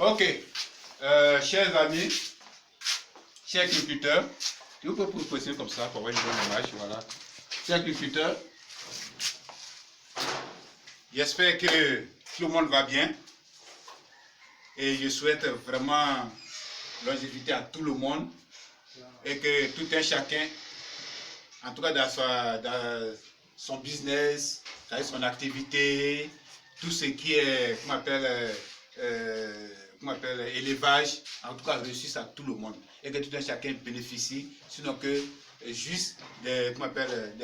Ok, chers amis, chers agriculteurs, je vous peux vous positionner comme ça pour voir une bonne image, voilà. Chers agriculteurs, j'espère que tout le monde va bien et je souhaite vraiment longévité à tout le monde et que tout un chacun, en tout cas dans son business, dans son activité, tout ce qui est, comment on appelle élevage, en tout cas réussisse à tout le monde et que tout un chacun bénéficie, sinon que juste des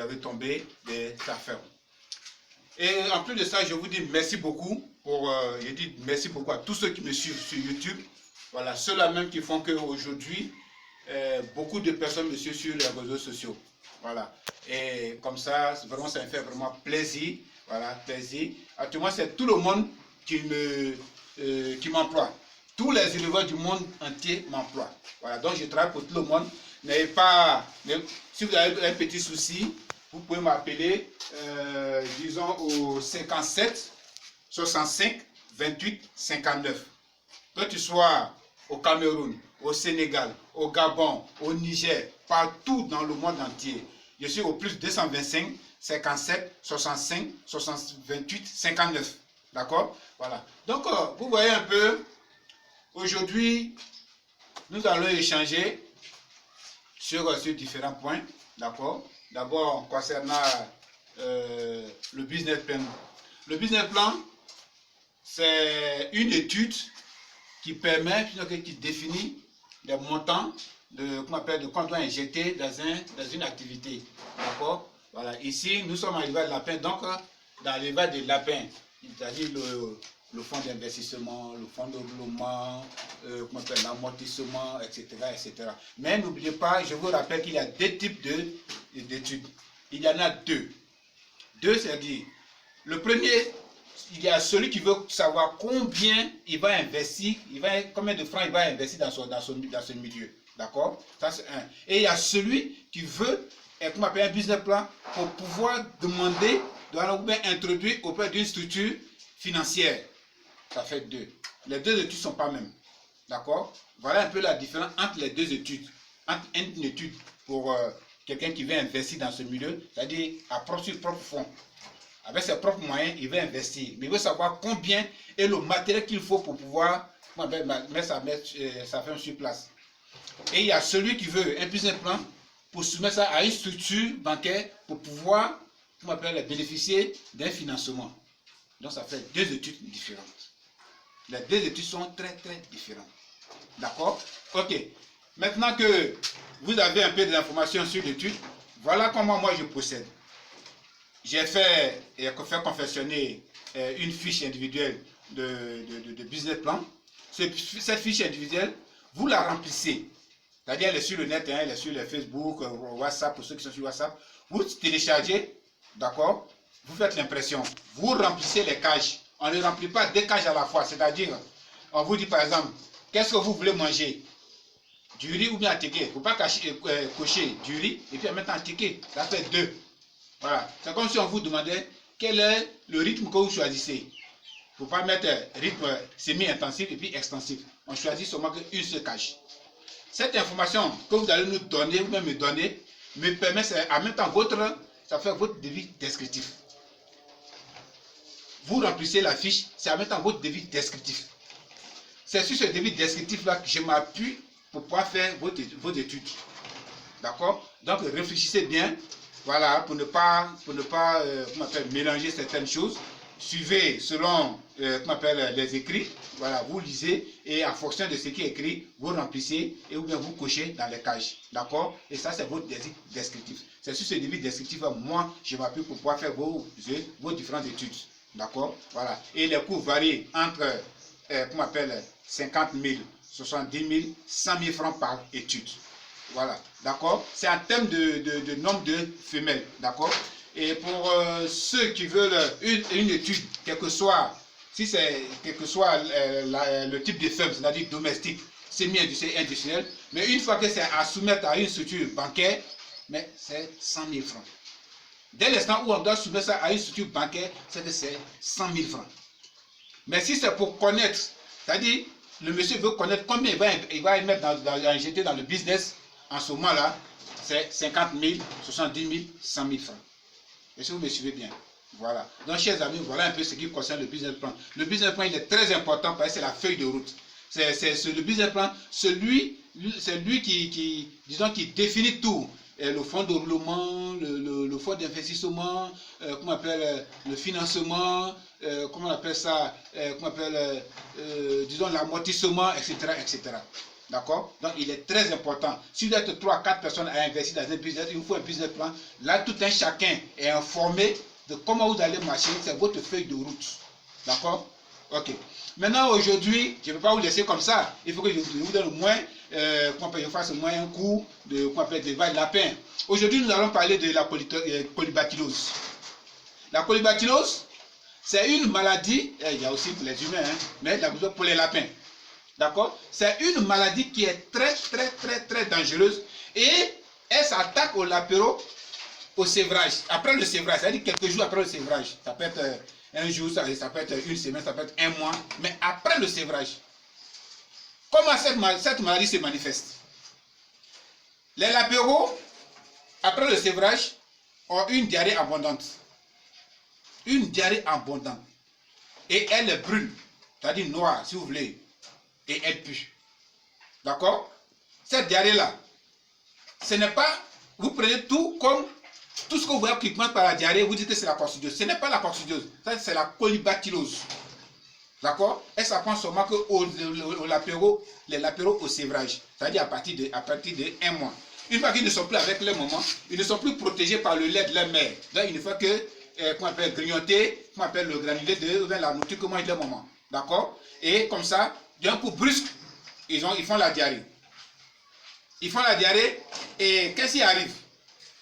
retombées de sa ferme. Et en plus de ça, je vous dis merci beaucoup merci beaucoup à tous ceux qui me suivent sur YouTube. Voilà, ceux-là même qui font qu'aujourd'hui, beaucoup de personnes me suivent sur les réseaux sociaux. Voilà. Et comme ça, vraiment, ça me fait vraiment plaisir. Voilà, plaisir. Actuellement, c'est tout le monde qui m'emploie. Tous les éleveurs du monde entier m'emploient. Voilà, donc je travaille pour tout le monde. Si vous avez un petit souci, vous pouvez m'appeler, disons, au 57 65 28 59. Que tu sois au Cameroun, au Sénégal, au Gabon, au Niger, partout dans le monde entier. Je suis au plus 225 57 65 28 59. D'accord? Voilà. Donc, vous voyez un peu, aujourd'hui, nous allons échanger sur différents points. D'accord? D'abord, concernant le business plan. Le business plan, c'est une étude qui permet, qui définit les montants de qu'on doit injecter dans une activité. D'accord? Voilà. Ici, nous sommes à l'élevage de lapin. Donc, dans l'élevage de lapin, c'est-à-dire le fonds d'investissement, le fonds de développement, l'amortissement, etc., etc. Mais n'oubliez pas, je vous rappelle qu'il y a deux types d'études. Il y en a deux. Deux, c'est-à-dire, le premier, il y a celui qui veut savoir combien il va investir, combien de francs il va investir dans ce milieu. D'accord? Ça, c'est un. Et il y a celui qui veut, un business plan pour pouvoir demander, introduire auprès d'une structure financière. Ça fait deux. Les deux études ne sont pas mêmes. D'accord? Voilà un peu la différence entre les deux études. Entre une étude pour quelqu'un qui veut investir dans ce milieu, c'est-à-dire à ses propres fonds. Avec ses propres moyens, il veut investir. Mais il veut savoir combien est le matériel qu'il faut pour pouvoir mettre sa firme sur place. Et il y a celui qui veut un business plan pour soumettre ça à une structure bancaire pour pouvoir bénéficier d'un financement. Donc ça fait deux études différentes. Les deux études sont très très différentes. D'accord? Ok. Maintenant que vous avez un peu d'informations sur l'étude, voilà comment moi je procède. J'ai fait confectionner une fiche individuelle de business plan. Cette fiche individuelle, vous la remplissez. C'est-à-dire, elle est sur le net, elle est sur le Facebook, WhatsApp, pour ceux qui sont sur WhatsApp. Vous téléchargez, d'accord? Vous faites l'impression. Vous remplissez les cases. On ne remplit pas deux cases à la fois. C'est-à-dire, on vous dit par exemple, qu'est-ce que vous voulez manger? Du riz ou bien un ticket. Il ne faut pas cocher du riz et puis en mettre un ticket. Ça fait deux. Voilà. C'est comme si on vous demandait quel est le rythme que vous choisissez. Il ne faut pas mettre rythme semi-intensif et puis extensif. On choisit seulement qu'une seule case. Cette information que vous allez nous donner, ou même me donner, me permet en même temps ça fait votre devis descriptif. Vous remplissez la fiche, c'est en même temps votre devis descriptif. C'est sur ce devis descriptif-là que je m'appuie pour pouvoir faire vos études. D'accord? Donc réfléchissez bien. Voilà, pour ne pas mélanger certaines choses. Suivez selon les écrits. Voilà, vous lisez et en fonction de ce qui est écrit, vous remplissez et ou bien vous cochez dans les cases. D'accord? Et ça, c'est votre devis descriptif. C'est sur ce devis descriptif, moi, je m'appuie pour pouvoir faire vos différentes études. D'accord? Voilà. Et les coûts varient entre 50 000, 70 000, 100 000 francs par étude. Voilà, d'accord? C'est en termes de nombre de femelles, d'accord? Et pour ceux qui veulent une étude, quel que soit le type de ferme, c'est-à-dire domestique, semi-industriel, mais une fois que c'est à soumettre à une structure bancaire, mais c'est 100 000 francs. Dès l'instant où on doit soumettre ça à une structure bancaire, c'est que c'est 100 000 francs. Mais si c'est pour connaître, c'est-à-dire le monsieur veut connaître combien il va mettre injecter dans le business en ce moment-là, c'est 50 000, 70 000, 100 000 francs. Est-ce que vous me suivez bien? Voilà. Donc, chers amis, voilà un peu ce qui concerne le business plan. Le business plan, il est très important parce que c'est la feuille de route. C'est le business plan, c'est lui qui, disons, qui définit tout. Le fonds de roulement, le fonds d'investissement, comment on appelle le financement, comment on appelle ça, comment on appelle, disons, l'amortissement, etc., etc. D'accord? Donc, il est très important. Si vous êtes 3 à 4 personnes à investir dans un business, il vous faut un business plan. Là, tout un chacun est informé de comment vous allez marcher. C'est votre feuille de route. D'accord? Ok. Maintenant, aujourd'hui, je ne vais pas vous laisser comme ça. Il faut que je vous donne au moins, je fasse au moins un cours de, de lapin. Aujourd'hui, nous allons parler de la colibacillose. La colibacillose, c'est une maladie, il y a aussi pour les humains, hein, mais pour les lapins. D'accord? C'est une maladie qui est très dangereuse et elle s'attaque au lapéro au sévrage. Après le sévrage, c'est-à-dire quelques jours après le sévrage. Ça peut être un jour, ça peut être une semaine, ça peut être un mois, mais après le sévrage. Comment cette maladie se manifeste? Les lapéraux, après le sévrage, ont une diarrhée abondante. Une diarrhée abondante. Et elle brûle, c'est-à-dire noire, si vous voulez. Et elle pue. D'accord? Cette diarrhée-là, ce n'est pas, vous prenez tout comme, tout ce que vous voyez qui commence par la diarrhée, vous dites que c'est la coccidiose. Ce n'est pas la coccidiose, c'est la colibacillose. D'accord? Elle s'apprend seulement que les lapéraux au sévrage, c'est-à-dire à partir de 1 mois. Une fois qu'ils ne sont plus avec leur maman, ils ne sont plus protégés par le lait de leur mère. Donc il ne faut que, qu'on appelle grignoter, qu'on appelle le granulé de la nourriture que mange leur maman. D'accord? Et comme ça, d'un coup brusque, ils font la diarrhée. Ils font la diarrhée et qu'est-ce qui arrive?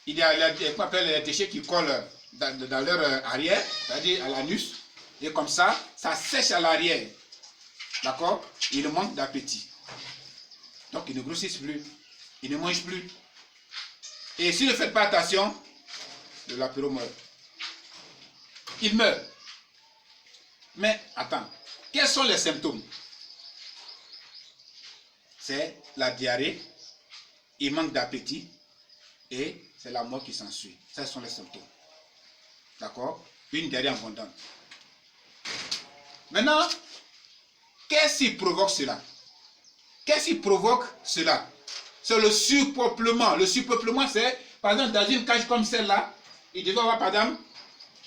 Il y a qu'on appelle les déchets qui collent dans leur arrière, c'est-à-dire à l'anus. Et comme ça sèche à l'arrière. D'accord? Ils manquent d'appétit. Donc ils ne grossissent plus. Ils ne mangent plus. Et si ne faites pas attention, le lapéro meurt. Il meurt. Mais attends, quels sont les symptômes? C'est la diarrhée, il manque d'appétit et c'est la mort qui s'ensuit. Ce sont les symptômes. D'accord? Une diarrhée abondante. Maintenant, qu'est-ce qui provoque cela? Qu'est-ce qui provoque cela? C'est le surpeuplement. Le surpeuplement, c'est, par exemple, dans une cage comme celle-là, il devait avoir, par exemple,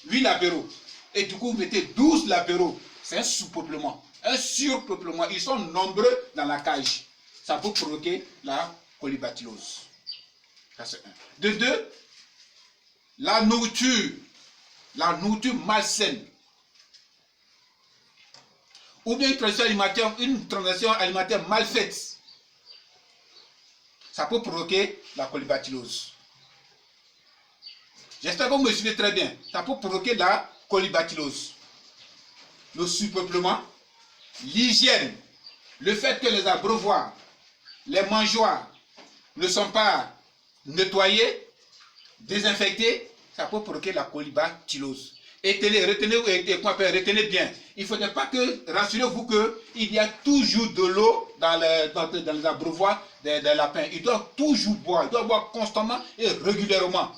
8 lapéraux. Et du coup, vous mettez 12 lapéraux. C'est un sous-peuplement. Un surpeuplement. Ils sont nombreux dans la cage. Ça peut provoquer la colibacillose. Ça, c'est un. De deux, la nourriture malsaine. Ou bien une transaction alimentaire mal faite. Ça peut provoquer la colibacillose. J'espère que vous me suivez très bien. Ça peut provoquer la colibacillose. Le surpeuplement, l'hygiène, le fait que les abreuvoirs, les mangeoires ne sont pas nettoyés, désinfectés, ça peut provoquer la colibacillose. Retenez bien. Il ne faudrait pas que, rassurez-vous qu'il y a toujours de l'eau dans les abreuvoirs des lapins. Ils doivent toujours boire. Ils doivent boire constamment et régulièrement.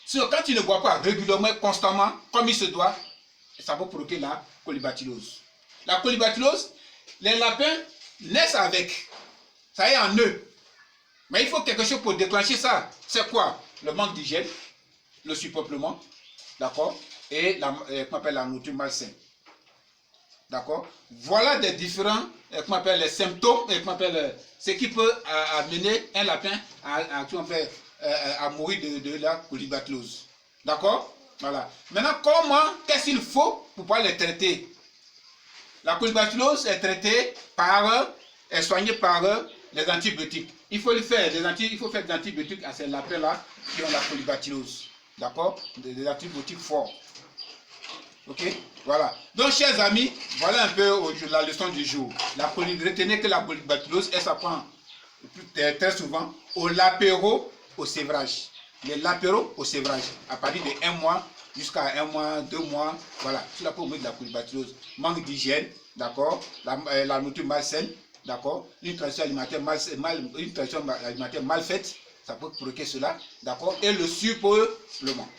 Sinon, quand ils ne boivent pas régulièrement et constamment, comme il se doit, ça peut provoquer la colibacillose. La colibacillose, les lapins naissent avec. Ça est en eux. Mais il faut quelque chose pour déclencher ça. C'est quoi? Le manque d'hygiène, le surpeuplement, d'accord? Et qu'on appelle la nourriture malsaine. D'accord? Voilà des différents, qu'on appelle les symptômes, ce qui peut amener un lapin à mourir de la colibacillose. D'accord? Voilà. Maintenant, qu'est-ce qu'il faut pour pouvoir les traiter? La colibacillose est traitée est soignée par les antibiotiques. Il faut faire des antibiotiques à ces lapins-là qui ont la colibacillose. D'accord? Des antibiotiques forts. Ok? Voilà. Donc, chers amis, voilà un peu la leçon du jour. Retenez que la colibacillose, elle s'apprend très souvent au lapéro au sévrage. Les lapéraux au sévrage. À partir de 1 mois jusqu'à 1 mois, 2 mois. Voilà. C'est la peau de la colibacillose. Manque d'hygiène. D'accord? La nourriture malsaine. d'accord, une tradition alimentaire mal faite, ça peut provoquer cela, d'accord, et le surpeuplement,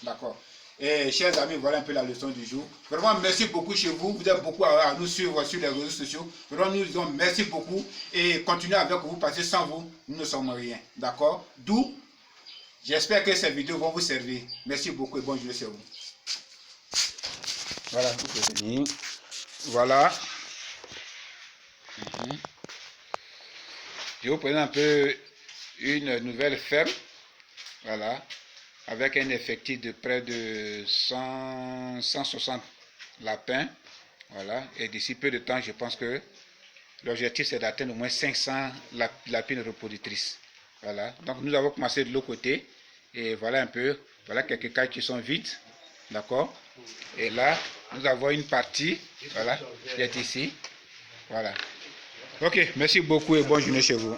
d'accord. Et chers amis, voilà un peu la leçon du jour. Vraiment, merci beaucoup chez vous. Vous êtes beaucoup à nous suivre sur les réseaux sociaux. Vraiment, nous disons merci beaucoup et continuez avec vous parce que sans vous, nous ne sommes rien. D'accord? D'où, j'espère que ces vidéos vont vous servir. Merci beaucoup et bonne journée sur vous. Voilà, vous pouvez venir. Voilà. Je vous présente un peu une nouvelle ferme. Voilà. Avec un effectif de près de 160 lapins. Voilà. Et d'ici peu de temps, je pense que l'objectif, c'est d'atteindre au moins 500 lapines reproductrices. Voilà. Donc, nous avons commencé de l'autre côté. Et voilà un peu. Voilà quelques cailles qui sont vides. D'accord. Et là, nous avons une partie. Voilà. Qui est ici. Voilà. Ok. Merci beaucoup et bonne journée chez vous.